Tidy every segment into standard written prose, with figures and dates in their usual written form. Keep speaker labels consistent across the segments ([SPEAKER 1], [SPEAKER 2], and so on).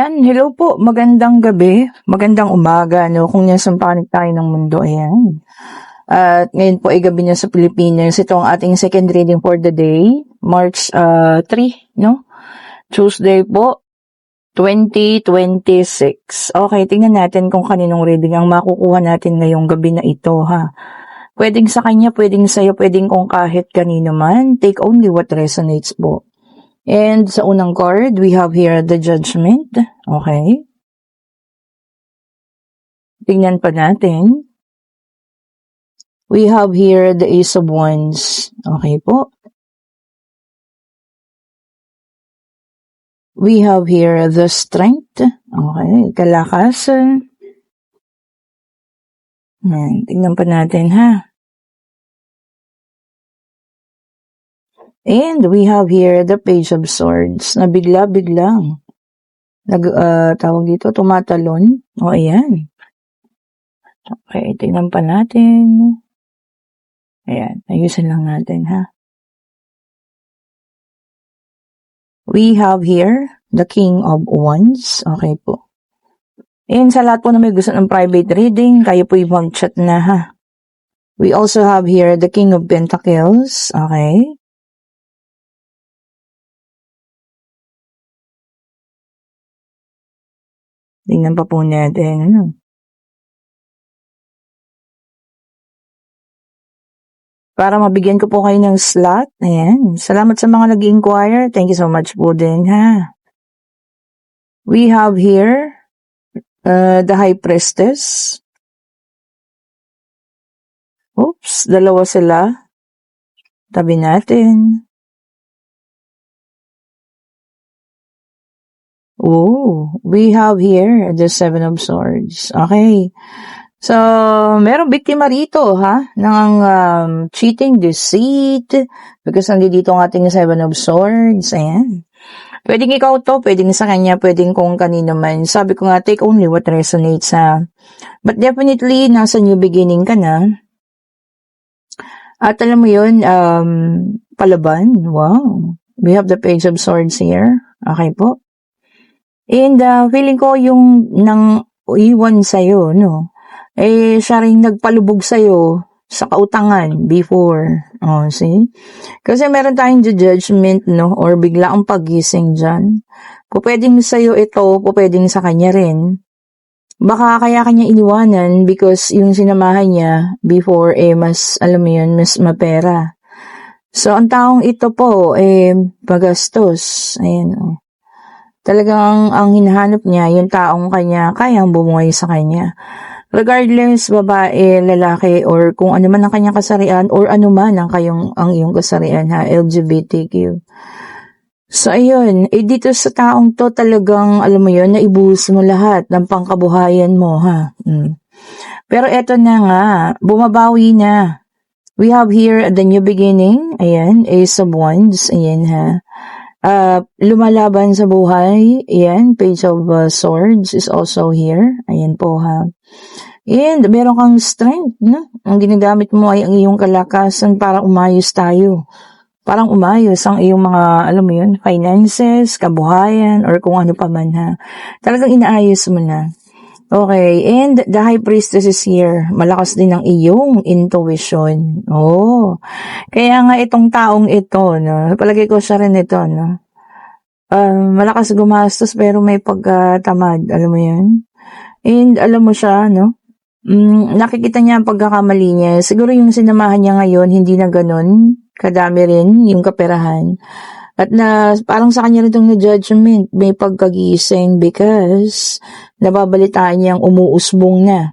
[SPEAKER 1] Yan, hello po, magandang gabi, magandang umaga, no, kung nasan panig tayo ng mundo, ayan. At ngayon po ay gabi na sa Pilipinas, ito ang ating second reading for the day, March 3, no, Tuesday po, 2026. Okay, tingnan natin kung kaninong reading ang makukuha natin ngayong gabi na ito, ha. Pwedeng sa kanya, pwedeng sa'yo, pwedeng kung kahit kanino man, take only what resonates po. And sa unang card, we have here the Judgment. Okay. Tingnan pa natin. We have here the Ace of Wands. Okay po. We have here the Strength. Okay. Kalakasan. Tingnan pa natin, ha. And we have here the Page of Swords na bigla-biglang tawag dito, tumatalon. O, ayan. Okay, tingnan pa natin. Ayan, ayusin lang natin, ha. We have here the King of Wands. Okay po. And sa lahat po na may gusto ng private reading, kayo po yung mag-chat na, ha. We also have here the King of Pentacles. Okay. Tingnan pa po natin, ano. Para mabigyan ko po kayo ng slot. Ayan. Salamat sa mga nag-inquire. Thank you so much po din, ha. We have here the High Priestess. Oops, dalawa sila. Tabi natin. Oh, we have here the Seven of Swords. Okay. So, merong biktima rito, ha? Ng cheating, deceit. Because nandito ang ating Seven of Swords. Ayan. Pwedeng ikaw to, pwedeng sa kanya, pwedeng kung kanino man. Sabi ko nga, take only what resonates, ha? But definitely, nasa new beginning ka na. At alam mo yun, palaban. Wow. We have the Page of Swords here. Okay po. And feeling ko yung nang iwan sa'yo, no? Eh, siya rin nagpalubog sa'yo sa kautangan before. Oh, see? Kasi meron tayong judgment, no? Or bigla ang pagising dyan. Pupwedeng sa'yo ito, pupwedeng sa kanya rin. Baka kaya kanya iniwanan because yung sinamahan niya before, mas, alam mo yun, mas mapera. So, ang taong ito po, pagastos. Ayan, oh. Talagang ang hinahanap niya, yung taong kanya, kayang bumuhay sa kanya. Regardless, babae, lalaki, or kung ano man ang kanyang kasarian, or ano man ang iyong kasarian, ha, LGBTQ. So, ayun, dito sa taong to talagang, alam mo yun, naibuhos mo lahat ng pangkabuhayan mo, ha. Pero eto na nga, bumabawi na. We have here the new beginning, ayan, Ace of Wands, ayan, ha. Lumalaban sa buhay. Ayan, Page of Swords is also here. Ayan po, ha. And meron kang strength, no? Ang ginagamit mo ay ang iyong kalakasan para umayos tayo. Parang umayos ang iyong mga, alam mo yun, finances, kabuhayan, or kung ano pa man, ha. Talagang inaayos mo na. Okay, and the High Priestess is here. Malakas din ang iyong intuition. Oh, kaya nga itong taong ito, no, palagay ko siya rin ito, no. Malakas gumastos pero may pagkatamad, alam mo yun. And alam mo siya, no, nakikita niya ang pagkakamali niya. Siguro yung sinamahan niya ngayon, hindi na ganun, kadami rin yung kaperahan. At na parang sa kanya rin itong judgment, may pagkagising because nababalitaan niyang umuusbong na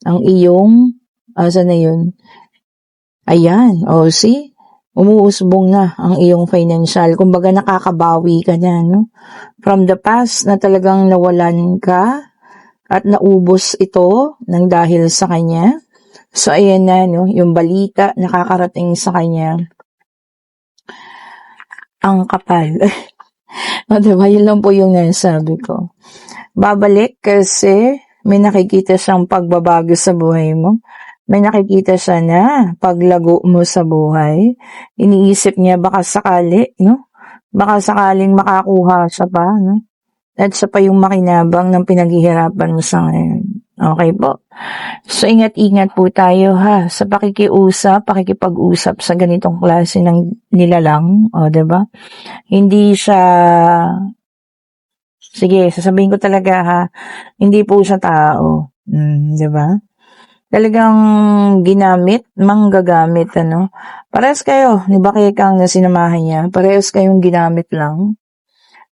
[SPEAKER 1] ang iyong, saan na yun? Ayan, see? Umuusbong na ang iyong financial. Kumbaga nakakabawi ka na, no? From the past na talagang nawalan ka at naubos ito ng dahil sa kanya. So, ayan na, no? Yung balita nakakarating sa kanya. Ang kapal. O, diba? Yun lang po yung nasabi ko. Babalik kasi may nakikita siyang pagbabago sa buhay mo. May nakikita siya na paglago mo sa buhay. Iniisip niya baka sakali, no? Baka sakaling makakuha siya pa, no? at siya pa yung makinabang ng pinaghihirapan mo sa ngayon. Okay po? So, ingat-ingat po tayo ha sa pakikipag-usap sa ganitong klase ng nilalang. O, diba? Hindi siya, sige, sasabihin ko talaga ha, hindi po siya tao. Diba? Talagang manggagamit, ano. Parehas kayo, ni Bakekang na sinamahan niya, parehas kayong ginamit lang.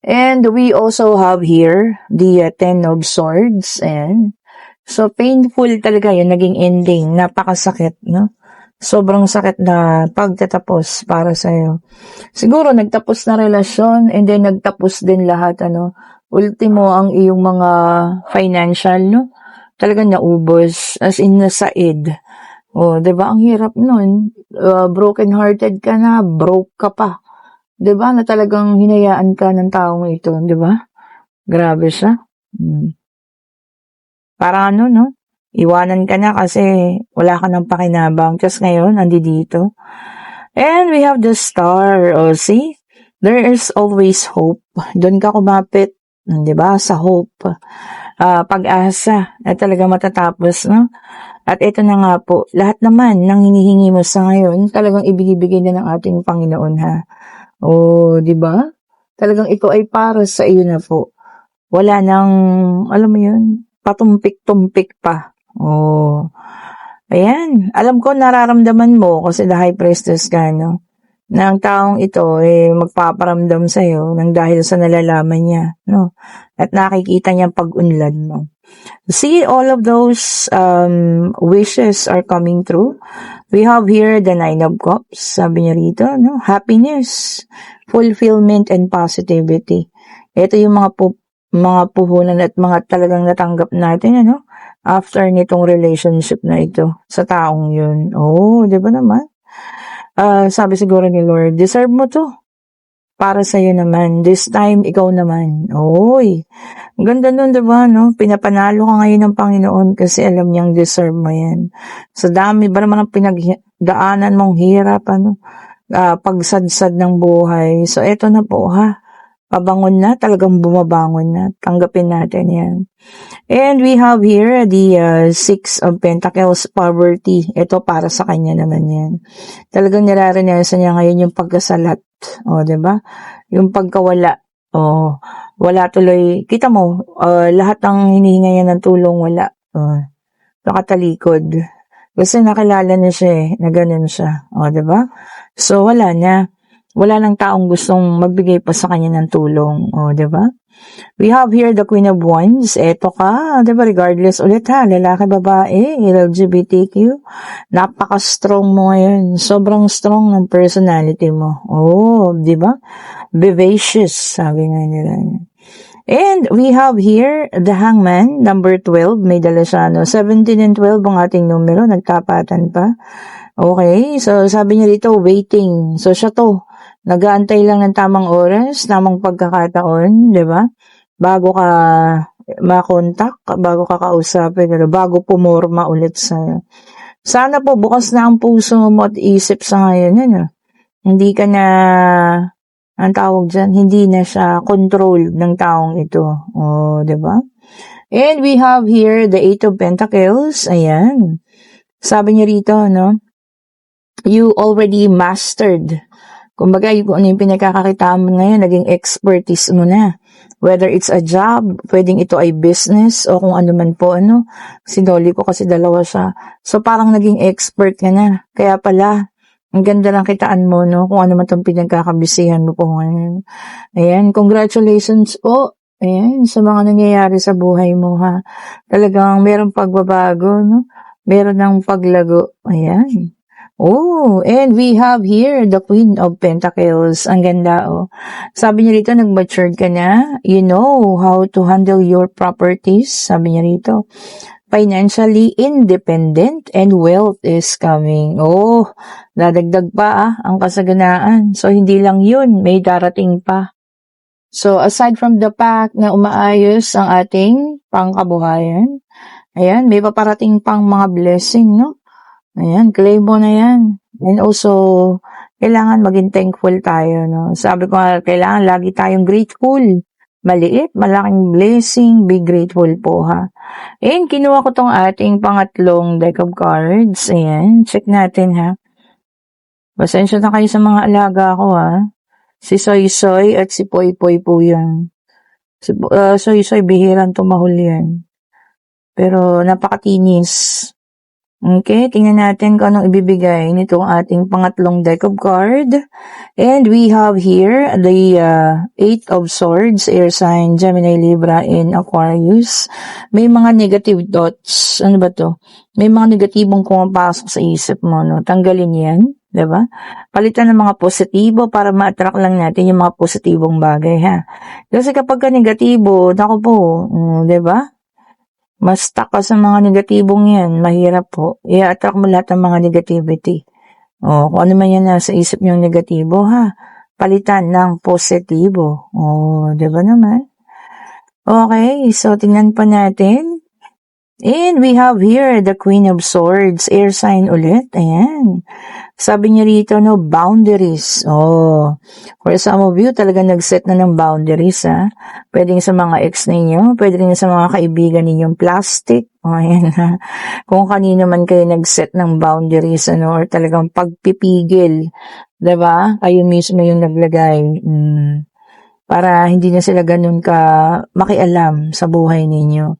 [SPEAKER 1] And we also have here the Ten of Swords, and so painful talaga yun, naging ending, napakasakit, no? Sobrang sakit na pagtatapos para sa'yo. Siguro nagtapos na relasyon and then nagtapos din lahat, ano. Ultimo ang iyong mga financial, no? Talagang naubos, as in nasaid. O, diba? Ang hirap nun. Broken hearted ka na, broke ka pa. Diba? Na talagang hinayaan ka ng taong ito, diba? Grabe siya. Parang ano, no? Iwanan ka na kasi wala ka ng pakinabang. Tapos ngayon, andi dito. And we have the star. O, see? There is always hope. Doon ka kumapit. Diba? Sa hope. Pag-asa na talaga matatapos, no? At ito na nga po, lahat naman ng hinihingi mo sa ngayon, talagang ibinibigay na ng ating Panginoon, ha? O, diba? Talagang ito ay para sa iyo na po. Wala nang, alam mo yun, patumpik-tumpik pa. O, ayan. Alam ko nararamdaman mo kasi the high priestess ka, no? Na ang taong ito magpaparamdam sa'yo nang dahil sa nalalaman niya, no? At nakikita niya pag-unlad mo. See, all of those wishes are coming true. We have here the Nine of Cups, sabi niya rito, no? Happiness, fulfillment, and positivity. Ito yung mga puhunan at mga talagang natanggap natin, ano? After nitong relationship na ito sa taong yun. Oh, di ba naman? Sabi siguro ni Lord, deserve mo to. Para sa'yo naman. This time, ikaw naman. Oy, ang ganda nun, diba, no? Pinapanalo ka ngayon ng Panginoon kasi alam niyang deserve mo yan. Sa dami ba naman ang pinagdaanan mong hirap, ano? Pagsadsad ng buhay. So, eto na po, ha? Pabangon na, talagang bumabangon na. Tanggapin natin yan. And we have here the Six of Pentacles, poverty. Ito para sa kanya naman yan. Talagang nararanasan niya ngayon yung pagkasalat. O, diba? Yung pagkawala. O, wala tuloy. Kita mo, lahat ng hinihinga niya ng tulong, wala. Nakatalikod. Kasi nakilala na siya na ganun siya. O, diba? So, wala na. Wala nang taong gustong magbigay pa sa kanya ng tulong. O, diba? We have here the Queen of Wands. Eto ka, diba? Regardless ulit ha, lalaki, babae, LGBTQ. Napaka-strong mo ngayon. Sobrang strong ng personality mo. Oh, diba? Vivacious, sabi nga nila. And we have here the Hangman, number 12. May dala siya, 17 and 12 ang ating numero. Nagtapatan pa. Okay, so sabi niya dito, waiting. So siya to. Nag-aantay lang ng tamang oras, tamang pagkakataon, di ba? Bago ka makontak, bago ka kausapin, bago pumorma ulit sa. Sana po bukas na ang puso mo at isip sa ngayon, ano? Hindi ka na, ang tawag dyan, hindi na siya control ng taong ito. O, di ba? And we have here the Eight of Pentacles. Ayan. Sabi niya rito, no? You already mastered. Kumbaga, kung ano yung pinagkakakitaan mo ngayon, naging expertise mo na. Whether it's a job, pwedeng ito ay business, o kung ano man po, ano. Sinoli ko kasi dalawa siya. So, parang naging expert ka na. Kaya pala, ang ganda lang kitaan mo, no? Kung ano man itong pinagkakabisihan mo po ngayon. Ayan, congratulations po. Ayan, sa mga nangyayari sa buhay mo, ha. Talagang merong pagbabago, no? Meron ng paglago. Ayan. Oh, and we have here the Queen of Pentacles. Ang ganda, oh. Sabi niya rito, nag-matured ka na. You know how to handle your properties. Sabi niya rito, financially independent and wealth is coming. Oh, dadagdag pa ang kasaganaan. So, hindi lang yun, may darating pa. So, aside from the fact na umaayos ang ating pangkabuhayan, ayan, may paparating pang mga blessing, no? Ayan, claim mo na yan. And also, kailangan maging thankful tayo, no? Sabi ko nga, kailangan lagi tayong grateful. maliit, malaking blessing, be grateful po ha. And kinuha ko tong ating pangatlong deck of cards. Ayan, check natin ha. Pasensya na kayo sa mga alaga ko ha. Si Soy Soy at si Poy Poy po yan. Si Soy Soy, bihirang tumahol yan. Pero napakatinis. Okay, tingnan natin kung anong ibibigay nitong ating pangatlong deck of card. And we have here the Eight of Swords, air sign, Gemini, Libra, and Aquarius. May mga negative thoughts. Ano ba to? May mga negatibong pumapasok sa isip mo, no? Tanggalin yan, diba? Palitan ng mga positibo para ma-attract lang natin yung mga positibong bagay, ha? Kasi kapag ka negatibo, naku po, diba? Mas stuck ka sa mga negatibong yan, mahirap po. I-attract mo lahat ng mga negativity. O, kung ano man yan nasa isip niyong negatibo, ha? Palitan ng positibo. O, diba naman? Okay, so tingnan pa natin. And we have here the Queen of Swords, air sign ulit. Ayan. Sabi niya rito, no, boundaries. Oh, for some of you, talaga nag-set na ng boundaries, ha. Pwedeng sa mga ex ninyo, pwede rin sa mga kaibigan ninyong plastic. Oh, ayan, ha. Kung kanino man kayo nag-set ng boundaries, ano, or talagang pagpipigil, diba? Kayo mismo yung naglagay. Para hindi na sila ganun ka makialam sa buhay ninyo.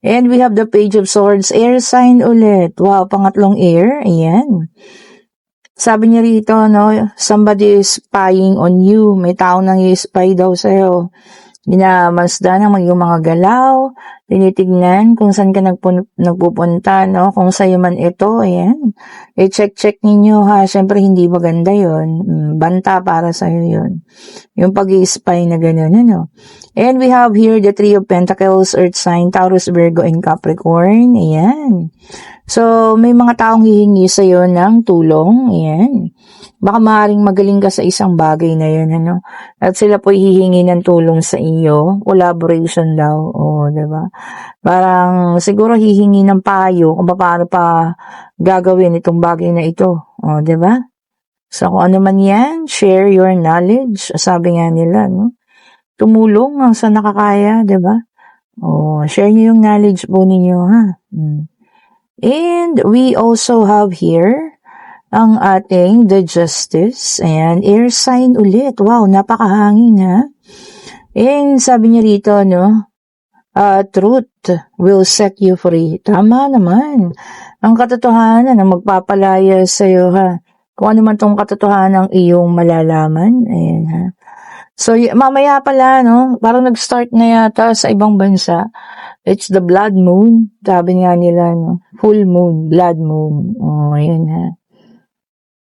[SPEAKER 1] And we have the Page of Swords, air sign ulit. Wow, pangatlong air. Ayan. Sabi niya rito, no, somebody is spying on you. May tao nang i-spy daw sa'yo. Minamasdan ang iyong mga galaw, tinitignan kung saan ka nagpupunta, no? Kung sa'yo man ito, ayan. I-check ninyo, ha. Siyempre, hindi maganda yon. Banta para sa'yo yun. Yung pag-i-spy na gano'n, ano? And we have here the Three of Pentacles, Earth sign, Taurus, Virgo, and Capricorn. Ayan. So, may mga taong hihingi sa'yo ng tulong. Ayan. Baka maaaring magaling ka sa isang bagay na yun, ano? At sila po hihingi ng tulong sa iyo. Collaboration daw. O, diba? Parang siguro hihingi ng payo kung paano pa gagawin itong bagay na ito. O, diba? So, kung ano man yan, share your knowledge. Sabi nga nila, no? Tumulong ang sa nakakaya, diba? O, share niyo yung knowledge po ninyo, ha? And we also have here ang ating The Justice. Ayan, air sign ulit. Wow, napakahangin, ha? And sabi niya rito, no, truth will set you free. Tama naman. Ang katotohanan na magpapalaya sa'yo, ha? Kung ano man tong katotohanan ang iyong malalaman. Ayan, ha? So, mamaya pala, no, parang nag-start na yata sa ibang bansa. It's the blood moon. Sabi nga nila, no, full moon, blood moon. Oh, ayan, ha?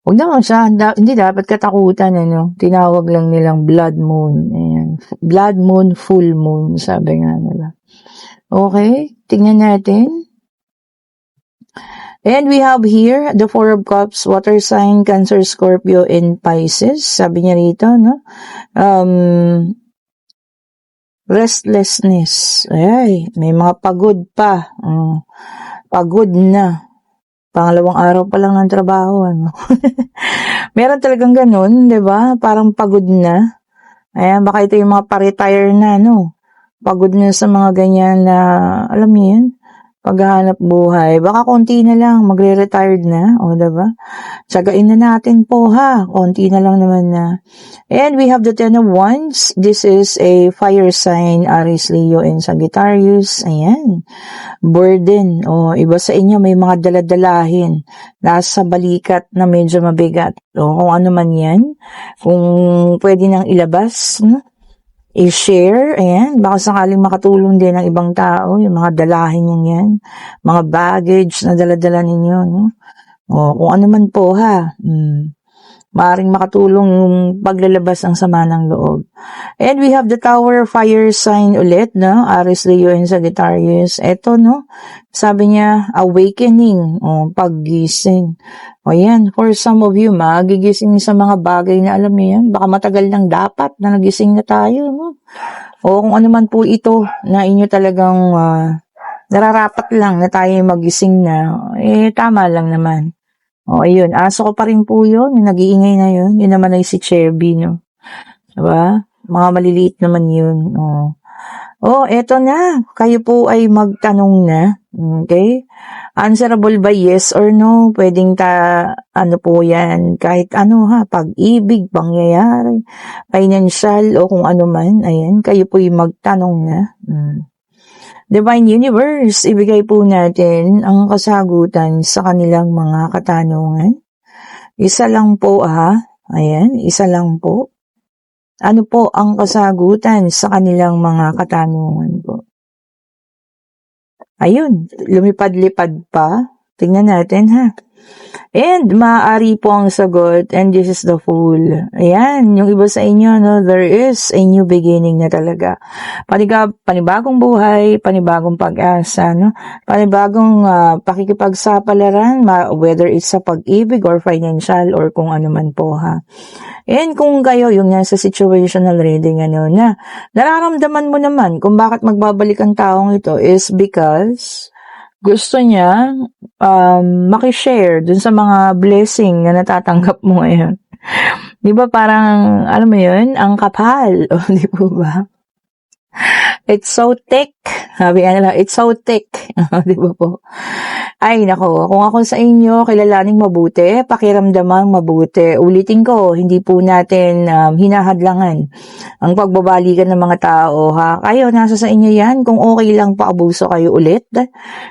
[SPEAKER 1] Huwag naman siya, hindi dapat katakutan, ano. Tinawag lang nilang blood moon. Ayan. Blood moon, full moon, sabi nga nila. Okay, tingnan natin. And we have here the Four of Cups, water sign, Cancer, Scorpio, and Pisces. Sabi niya rito, no? Restlessness. Ay, may mga pagod pa. Pagod na. Pangalawang araw pa lang ng trabaho, ano. Meron talagang ganun, 'di ba? Parang pagod na. Ayan, baka ito yung mga pa-retire na, no. Pagod na sa mga ganyan na, alam niyo yun, paghahanap buhay. Baka konti na lang, magre-retired na, o, 'di ba? Tsagain na natin po, ha. Konti na lang naman na. And we have the Ten of Wands. This is a fire sign, Aries, Leo, and Sagittarius. Ayan. Burden. O, iba sa inyo may mga daladalahin. Nasa balikat na medyo mabigat. O, kung ano man yan. Kung pwede nang ilabas, no? I-share. Ayan. Baka sakaling makatulong din ng ibang tao. Yung mga dalahin yung yan. Mga baggage na daladala ninyo, no? O, kung ano man po, ha. Maaring makatulong yung paglalabas ang sama ng loob. And we have the Tower, fire sign ulit, no? Aries, Leo, and Sagittarius. Ito, no? Sabi niya, awakening, o, paggising. O yan, for some of you, magigising sa mga bagay na alam niyo yan. Baka matagal nang dapat na nagising na tayo, no? O kung ano man po ito na inyo talagang nararapat lang na tayo magising na, tama lang naman. O, ayun. Aso ko pa rin po yun. Yung nag-iingay na yun. Yun naman ay si Cherby, no? Diba? Mga maliliit naman yun. O. Eto na. Kayo po ay magtanong na. Okay? Answerable ba yes or no? Pwedeng ano po yan, kahit ano ha, pag-ibig, pangyayari, financial, o kung ano man. Ayan, kayo po ay magtanong na. Divine Universe, ibigay po natin ang kasagutan sa kanilang mga katanungan. Isa lang po ha. Ayan, isa lang po. Ano po ang kasagutan sa kanilang mga katanungan po? Ayun, lumipad-lipad pa. Tingnan natin ha. And maaari po ang sagot, and this is the Fool. Ayan, yung iba sa inyo, no, there is a new beginning na talaga. Panibagong buhay, panibagong pag-asa, no? Panibagong pakikipagsapalaran, whether it's sa pag-ibig or financial or kung ano man po ha. And kung kayo, yung nasa situational reading, na nararamdaman mo naman kung bakit magbabalik ang taong ito is because gusto niya makishare dun sa mga blessing na natatanggap mo ngayon. Di ba parang, alam mo yun, ang kapal. Di po ba? It's so thick. Sabi nga lang, it's so thick. Di ba po? Ay, nako, kung ako sa inyo, kilalaning mabuti, pakiramdamang mabuti. Ulitin ko, hindi po natin hinahadlangan ang pagbabalikan ng mga tao, ha? Kayo, nasa sa inyo yan. Kung okay lang paabuso kayo ulit,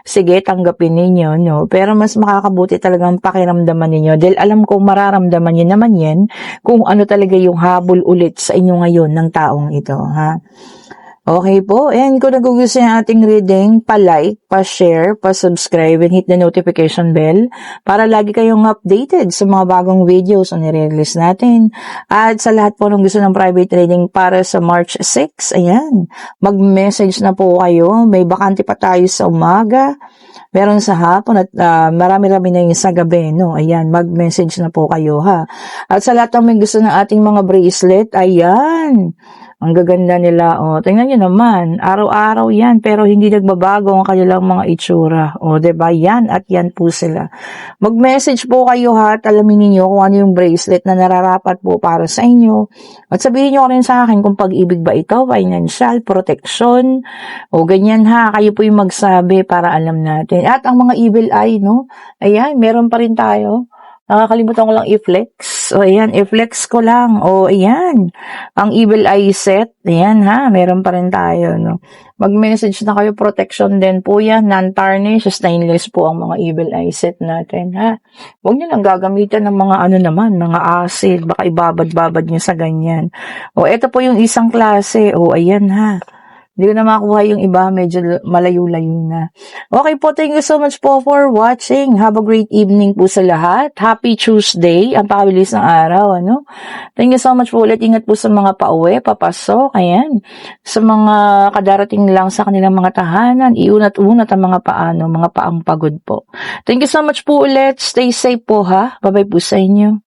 [SPEAKER 1] sige, tanggapin ninyo, no? Pero mas makakabuti talagang pakiramdaman ninyo. Dahil alam ko, mararamdaman nyo naman yan kung ano talaga yung habol ulit sa inyo ngayon ng taong ito, ha? Okay po, and kung nagugustuhan yung ating reading, pa-like, pa-share, pa-subscribe, and hit the notification bell para lagi kayong updated sa mga bagong videos na nire-release natin. At sa lahat po ng gusto ng private reading para sa March 6, ayan, mag-message na po kayo. May bakante pa tayo sa umaga, meron sa hapon, at marami-rami na yung sa gabi, no? Ayan, mag-message na po kayo, ha? At sa lahat ng may gusto ng ating mga bracelet, ayan, ang gaganda nila. Tingnan nyo naman, araw-araw yan, pero hindi nagbabago ang kanilang mga itsura. Diba? Yan at yan po sila. Mag-message po kayo ha, at alamin niyo kung ano yung bracelet na nararapat po para sa inyo. At sabihin nyo rin sa akin kung pag-ibig ba ito, financial, protection, o ganyan ha, kayo po yung magsabi para alam natin. At ang mga evil eye, no? Ayan, meron pa rin tayo. Nakakalimutan ko lang i-flex. Ayan, i-flex ko lang. Ayan. Ang evil eye set. Ayan ha, meron pa rin tayo, no. Mag-message na kayo, protection din po yan. Non-tarnish, stainless po ang mga evil eye set natin, ha. Huwag nyo lang gagamitan ng mga mga acid. Baka ibabad-babad nyo sa ganyan. Ito po yung isang klase. Ayan ha. Hindi ko na makuha yung iba, medyo malayo-layo na. Okay po, thank you so much po for watching. Have a great evening po sa lahat. Happy Tuesday, ang pakabilis ng araw, ano? Thank you so much po ulit. Ingat po sa mga pauwi, papasok, ayan. Sa mga kadarating lang sa kanilang mga tahanan, iunat-unat ang mga mga paang pagod po. Thank you so much po ulit. Stay safe po ha. Bye-bye po sa inyo.